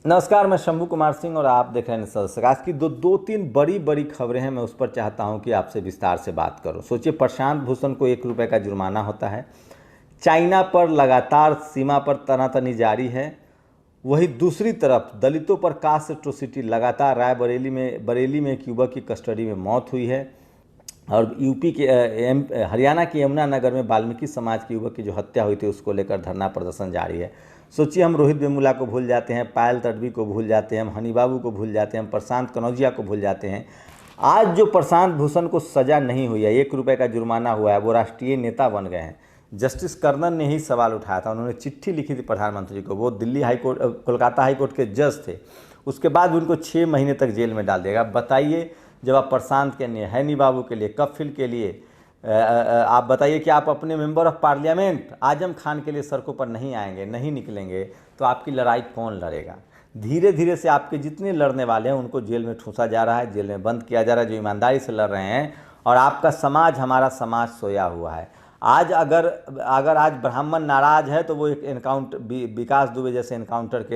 नमस्कार, मैं शंभू कुमार सिंह और आप देख रहे हैं नेशनल सवेरा। आज की दो तीन बड़ी खबरें हैं, मैं उस पर चाहता हूं कि आपसे विस्तार से बात करूं। सोचिए, प्रशांत भूषण को 1 रुपये का जुर्माना होता है। चाइना पर लगातार सीमा पर तनातनी जारी है। वहीं दूसरी तरफ दलितों पर कास्ट एट्रोसिटी लगातार बरेली में एक युवक की कस्टडी में मौत हुई है। और यूपी के हरियाणा के यमुनानगर में वाल्मीकि समाज के युवक की जो हत्या हुई थी उसको लेकर धरना प्रदर्शन जारी है। सोचिए, हम रोहित वेमुला को भूल जाते हैं, पायल तडवी को भूल जाते हैं, हम हनी बाबू को भूल जाते हैं, हम प्रशांत कनौजिया को भूल जाते हैं। आज जो प्रशांत भूषण को सज़ा नहीं हुई है, 1 रुपये का जुर्माना हुआ है, वो राष्ट्रीय नेता बन गए हैं। जस्टिस कर्नन ने ही सवाल उठाया था, उन्होंने चिट्ठी लिखी थी प्रधानमंत्री को। वो दिल्ली हाईकोर्ट कोलकाता हाईकोर्ट के जज थे। उसके बाद उनको 6 महीने तक जेल में डाल देगा। बताइए, जब आप प्रशांत के लिए, हनी बाबू के लिए, कफिल के लिए, आप बताइए कि आप अपने member of parliament Azam Khan के लिए सड़कों पर नहीं आएंगे, नहीं निकलेंगे, तो आपकी लड़ाई कौन लड़ेगा? धीरे धीरे से आपके जितने लड़ने वाले हैं उनको जेल में ठूंसा जा रहा है, जेल में बंद किया जा रहा है, जो ईमानदारी से लड़ रहे हैं। और आपका समाज, हमारा समाज सोया हुआ है। आज अगर आज ब्राह्मण नाराज है तो वो एक एनकाउंटर, विकास दुबे जैसे एनकाउंटर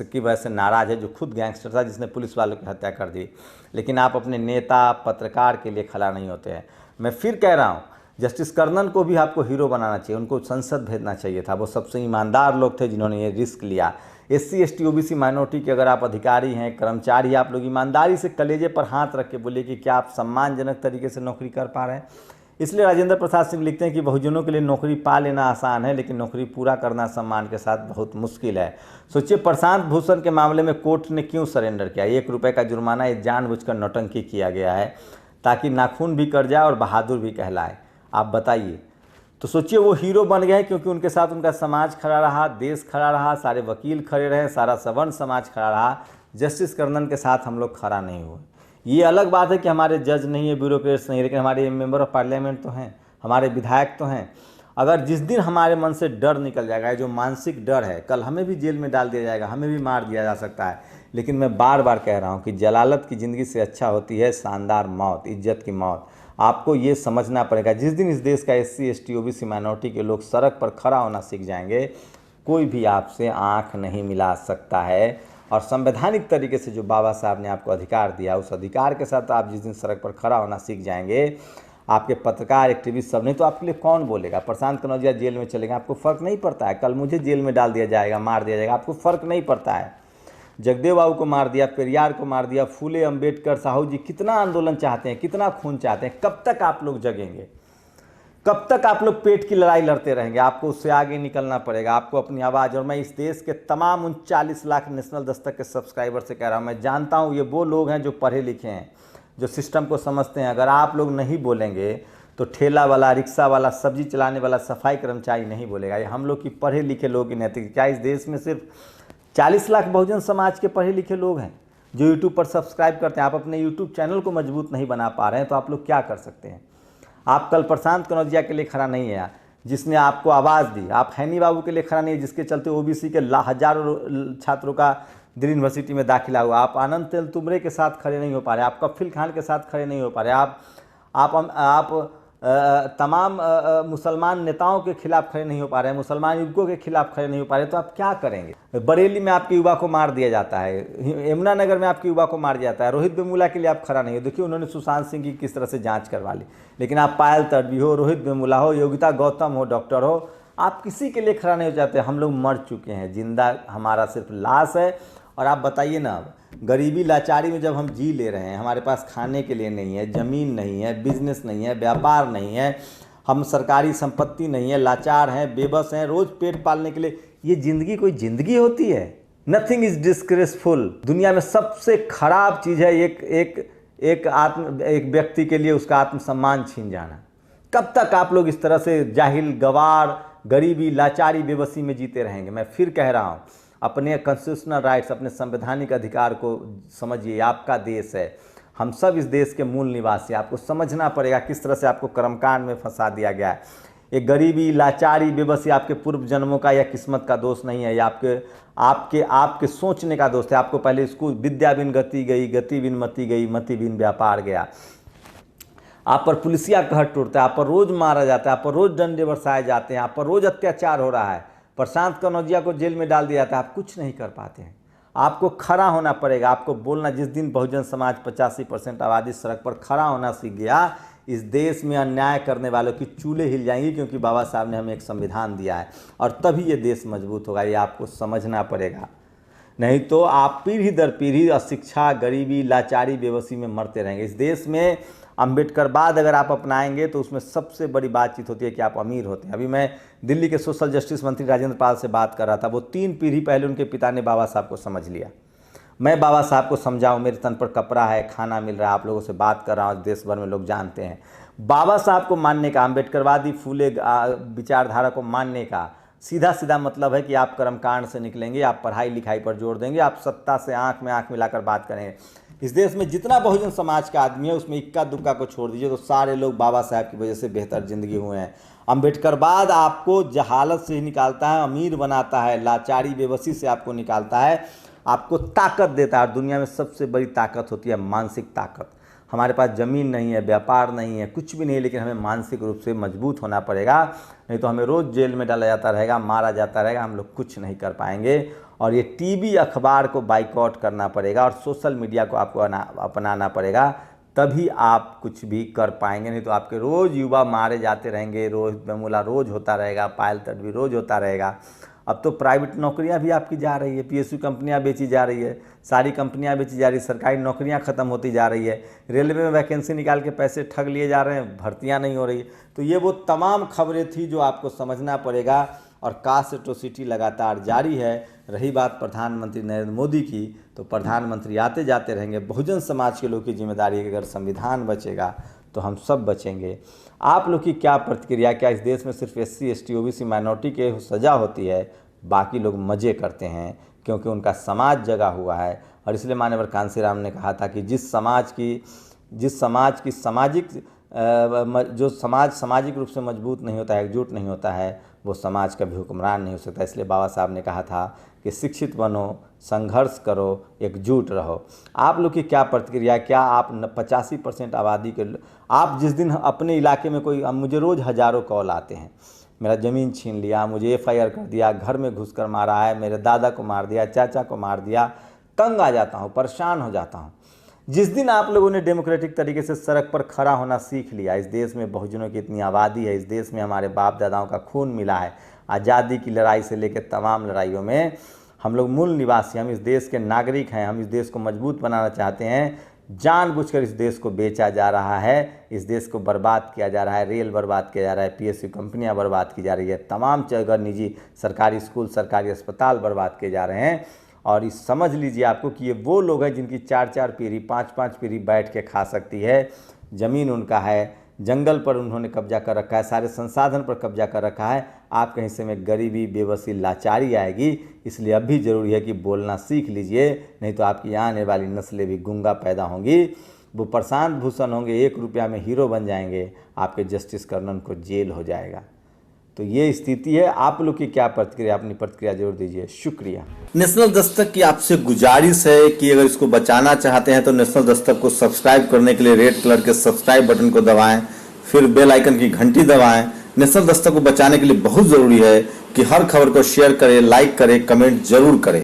की वजह से नाराज है, जो खुद गैंगस्टर था, जिसने पुलिस वालों की हत्या कर दी। लेकिन आप अपने नेता, पत्रकार के लिए खड़ा नहीं होते हैं। मैं फिर कह रहा हूँ, जस्टिस कर्नन को भी आपको हीरो बनाना चाहिए, उनको संसद भेजना चाहिए था। वो सबसे ईमानदार लोग थे जिन्होंने ये रिस्क लिया। SC ST OBC माइनॉरिटी के अगर आप अधिकारी हैं, कर्मचारी, आप लोग ईमानदारी से कलेजे पर हाथ रख के बोलिए कि क्या आप सम्मानजनक तरीके से नौकरी कर पा रहे हैं। इसलिए राजेंद्र प्रसाद सिंह लिखते हैं कि बहुजनों के लिए नौकरी पा लेना आसान है, लेकिन नौकरी पूरा करना सम्मान के साथ बहुत मुश्किल है। सोचिए, प्रशांत भूषण के मामले में कोर्ट ने क्यों सरेंडर किया? 1 रुपये का जुर्माना ये जानबूझकर नौटंकी किया गया है, ताकि नाखून भी कट जाए और बहादुर भी कहलाए। आप बताइए। तो सोचिए, वो हीरो बन गए क्योंकि उनके साथ उनका समाज खड़ा रहा, देश खड़ा रहा, सारे वकील खड़े रहे, सारा सवर्ण समाज खड़ा रहा। जस्टिस कर्नन के साथ हम लोग खड़ा नहीं हुए। ये अलग बात है कि हमारे जज नहीं है, ब्यूरोक्रेट्स नहीं, लेकिन हमारे मेंबर ऑफ पार्लियामेंट तो हैं, हमारे विधायक तो हैं। अगर जिस दिन हमारे मन से डर निकल जाएगा, जो मानसिक डर है, कल हमें भी जेल में डाल दिया जाएगा, हमें भी मार दिया जा सकता है। लेकिन मैं बार बार कह रहा हूँ कि जलालत की ज़िंदगी से अच्छा होती है शानदार मौत, इज्जत की मौत। आपको ये समझना पड़ेगा। जिस दिन इस देश का SC ST OBC माइनॉरिटी के लोग सड़क पर खड़ा होना सीख जाएंगे, कोई भी आपसे आँख नहीं मिला सकता है। और संवैधानिक तरीके से जो बाबा साहब ने आपको अधिकार दिया, उस अधिकार के साथ आप जिस दिन सड़क पर खड़ा होना सीख जाएंगे, आपके पत्रकार, एक्टिविस्ट सब, नहीं तो आपके लिए कौन बोलेगा? प्रशांत कनौजिया जेल में चलेगा, आपको फ़र्क नहीं पड़ता है। कल मुझे जेल में डाल दिया जाएगा, मार दिया जाएगा, आपको फ़र्क नहीं पड़ता है। जगदेव बाबू को मार दिया, पेरियार को मार दिया, फूले, अम्बेडकर, साहू जी, कितना आंदोलन चाहते हैं, कितना खून चाहते हैं। कब तक आप लोग जगेंगे? कब तक आप लोग पेट की लड़ाई लड़ते रहेंगे? आपको उससे आगे निकलना पड़ेगा, आपको अपनी आवाज़। और मैं इस देश के तमाम 39 लाख नेशनल दस्तक के सब्सक्राइबर से कह रहा हूँ, मैं जानता हूँ ये वो लोग हैं जो पढ़े लिखे हैं, जो सिस्टम को समझते हैं। अगर आप लोग नहीं बोलेंगे तो ठेला वाला, रिक्शा वाला, सब्जी चलाने वाला, सफाई कर्मचारी नहीं बोलेगा। ये हम लोग की पढ़े लिखे लोगों की नैतिक। क्या इस देश में सिर्फ 40 लाख बहुजन समाज के पढ़े लिखे लोग हैं जो यूट्यूब पर सब्सक्राइब करते हैं? आप अपने यूट्यूब चैनल को मजबूत नहीं बना पा रहे हैं, तो आप लोग क्या कर सकते हैं? आप कल प्रशांत कनौजिया के लिए खड़ा नहीं है, जिसने आपको आवाज़ दी। आप हनी बाबू के लिए खड़ा नहीं है, जिसके चलते OBC के हजारों छात्रों का दिल्ली यूनिवर्सिटी में दाखिला हुआ। आप आनंद तेलतुम्बरे के साथ खड़े नहीं हो पा रहे, आप कफिल खान के साथ खड़े नहीं हो पा रहे, आप तमाम मुसलमान नेताओं के खिलाफ खड़े नहीं हो पा रहे हैं, मुसलमान युवकों के खिलाफ खड़े नहीं हो पा रहे, तो आप क्या करेंगे? बरेली में आपके युवा को मार दिया जाता है, यमुनानगर में आपके युवा को मार दिया जाता है। रोहित वेमुला के लिए आप खड़ा नहीं हो। देखिए, उन्होंने सुशांत सिंह की किस तरह से जांच करवा ली। लेकिन आप पायल तडवी हो, रोहित वेमुला हो, योगिता गौतम हो, डॉक्टर हो, आप किसी के लिए खड़ा नहीं हो जाते। हम लोग मर चुके हैं, जिंदा हमारा सिर्फ लाश है। और आप बताइए ना, अब गरीबी लाचारी में जब हम जी ले रहे हैं, हमारे पास खाने के लिए नहीं है, ज़मीन नहीं है, बिजनेस नहीं है, व्यापार नहीं है, हम सरकारी संपत्ति नहीं है, लाचार हैं, बेबस हैं, रोज़ पेट पालने के लिए, ये ज़िंदगी कोई ज़िंदगी होती है? Nothing is disgraceful. दुनिया में सबसे खराब चीज़ है एक व्यक्ति के लिए उसका आत्मसम्मान छीन जाना। कब तक आप लोग इस तरह से जाहिल, गवार, गरीबी, लाचारी, बेबसी में जीते रहेंगे? मैं फिर कह रहा हूँ, अपने कॉन्स्टिट्यूशनल राइट्स, अपने संवैधानिक अधिकार को समझिए। आपका देश है, हम सब इस देश के मूल निवासी। आपको समझना पड़ेगा किस तरह से आपको कर्मकांड में फंसा दिया गया है। ये गरीबी, लाचारी, बेबसी आपके पूर्व जन्मों का या किस्मत का दोष नहीं है, ये आपके सोचने का दोष है। आपको पहले स्कूल विद्या बिन गति गई, गति बिन मति गई, मति बिन व्यापार गया। आप पर पुलिसिया कहर टूटता है, आप पर रोज़ मारा जाता है, आप पर रोज़ डंडे बरसाए जाते हैं, आप पर रोज़ अत्याचार हो रहा है। प्रशांत कनौजिया को जेल में डाल दिया था, आप कुछ नहीं कर पाते हैं। आपको खड़ा होना पड़ेगा, आपको बोलना। जिस दिन बहुजन समाज 85% आबादी सड़क पर खड़ा होना सीख गया, इस देश में अन्याय करने वालों की चूल्हे हिल जाएंगी, क्योंकि बाबा साहब ने हमें एक संविधान दिया है और तभी ये देश मजबूत होगा। ये आपको समझना पड़ेगा, नहीं तो आप पीढ़ी दर पीढ़ी अशिक्षा, गरीबी, लाचारी, बेबसी में मरते रहेंगे। इस देश में अम्बेडकरवाद अगर आप अपनाएंगे तो उसमें सबसे बड़ी बातचीत होती है कि आप अमीर होते हैं। अभी मैं दिल्ली के सोशल जस्टिस मंत्री राजेंद्र पाल से बात कर रहा था, वो 3 पीढ़ी पहले उनके पिता ने बाबा साहब को समझ लिया। मैं बाबा साहब को समझाऊं, मेरे तन पर कपड़ा है, खाना मिल रहा है, आप लोगों से बात कर रहा हूँ, देश भर में लोग जानते हैं। बाबा साहब को मानने का, अम्बेडकरवादी फूले विचारधारा को मानने का सीधा सीधा मतलब है कि आप कर्मकांड से निकलेंगे, आप पढ़ाई लिखाई पर जोर देंगे, आप सत्ता से आंख में आंख मिलाकर बात करेंगे। इस देश में जितना बहुजन समाज का आदमी है उसमें इक्का दुक्का को छोड़ दीजिए तो सारे लोग बाबा साहब की वजह से बेहतर जिंदगी हुए हैं। अम्बेडकरवाद आपको जहालत से ही निकालता है, अमीर बनाता है, लाचारी बेबसी से आपको निकालता है, आपको ताकत देता है। दुनिया में सबसे बड़ी ताकत होती है मानसिक ताकत। हमारे पास ज़मीन नहीं है, व्यापार नहीं है, कुछ भी नहीं है, लेकिन हमें मानसिक रूप से मजबूत होना पड़ेगा, नहीं तो हमें रोज़ जेल में डाला जाता रहेगा, मारा जाता रहेगा, हम लोग कुछ नहीं कर पाएंगे। और ये टीवी अखबार को बाइकआउट करना पड़ेगा और सोशल मीडिया को आपको अपनाना पड़ेगा, तभी आप कुछ भी कर पाएंगे। नहीं तो आपके रोज़ युवा मारे जाते रहेंगे, रोज़ बेमुला रोज़ होता रहेगा, पायल तडवी रोज़ होता रहेगा। अब तो प्राइवेट नौकरियां भी आपकी जा रही है, पीएसयू कंपनियां बेची जा रही है, सारी कंपनियां बेची जा रही है, सरकारी नौकरियां ख़त्म होती जा रही है, रेलवे में वैकेंसी निकाल के पैसे ठग लिए जा रहे हैं, भर्तियां नहीं हो रही। तो ये वो तमाम खबरें थी जो आपको समझना पड़ेगा। और कास्ट एट्रोसिटी लगातार जारी है। रही बात प्रधानमंत्री नरेंद्र मोदी की, तो प्रधानमंत्री आते जाते रहेंगे। बहुजन समाज के लोग की जिम्मेदारी है कि अगर संविधान बचेगा तो हम सब बचेंगे। आप लोग की क्या प्रतिक्रिया? क्या इस देश में सिर्फ SC ST OBC माइनॉरिटी के सज़ा होती है, बाकी लोग मज़े करते हैं क्योंकि उनका समाज जगा हुआ है? और इसलिए माननीय कांसीराम ने कहा था कि जिस समाज की सामाजिक रूप से मजबूत नहीं होता है, एकजुट नहीं होता है, वो समाज का भी हुक्मरान नहीं हो सकता। इसलिए बाबा साहब ने कहा था कि शिक्षित बनो, संघर्ष करो, एकजुट रहो। आप लोग की क्या प्रतिक्रिया? क्या आप 85% आबादी के आप जिस दिन अपने इलाके में कोई, मुझे रोज़ हज़ारों कॉल आते हैं, मेरा ज़मीन छीन लिया, मुझे FIR कर दिया, घर में घुसकर मारा है, मेरे दादा को मार दिया, चाचा को मार दिया, तंग आ जाता हूँ, परेशान हो जाता हूँ। जिस दिन आप लोगों ने डेमोक्रेटिक तरीके से सड़क पर खड़ा होना सीख लिया, इस देश में बहुजनों की इतनी आबादी है, इस देश में हमारे बाप दादाओं का खून मिला है, आज़ादी की लड़ाई से लेकर तमाम लड़ाइयों में हम लोग मूल निवासी, हम इस देश के नागरिक हैं, हम इस देश को मजबूत बनाना चाहते हैं। जानबूझकर इस देश को बेचा जा रहा है, इस देश को बर्बाद किया जा रहा है, रेल बर्बाद किया जा रहा है, PSU कंपनियां बर्बाद की जा रही है, तमाम जगह निजी सरकारी स्कूल, सरकारी अस्पताल बर्बाद किए जा रहे हैं। और इस समझ लीजिए आपको कि ये वो लोग हैं जिनकी 4-4 पीढ़ी, 5-5 पीढ़ी बैठ के खा सकती है। ज़मीन उनका है, जंगल पर उन्होंने कब्जा कर रखा है, सारे संसाधन पर कब्जा कर रखा है। आपके हिस्से में गरीबी, बेबसी, लाचारी आएगी। इसलिए अब भी ज़रूरी है कि बोलना सीख लीजिए, नहीं तो आपकी आने वाली नस्लें भी गूंगा पैदा होंगी। वो प्रशांत भूषण होंगे, 1 रुपया में हीरो बन जाएंगे, आपके जस्टिस कर्नन को जेल हो जाएगा। तो ये स्थिति है। आप लोग की क्या प्रतिक्रिया? अपनी प्रतिक्रिया जरूर दीजिए। शुक्रिया। नेशनल दस्तक की आपसे गुजारिश है कि अगर इसको बचाना चाहते हैं तो नेशनल दस्तक को सब्सक्राइब करने के लिए रेड कलर के सब्सक्राइब बटन को दबाएं, फिर बेल आइकन की घंटी दबाएं। नेशनल दस्तक को बचाने के लिए बहुत जरूरी है कि हर खबर को शेयर करें, लाइक करें, कमेंट जरूर करें।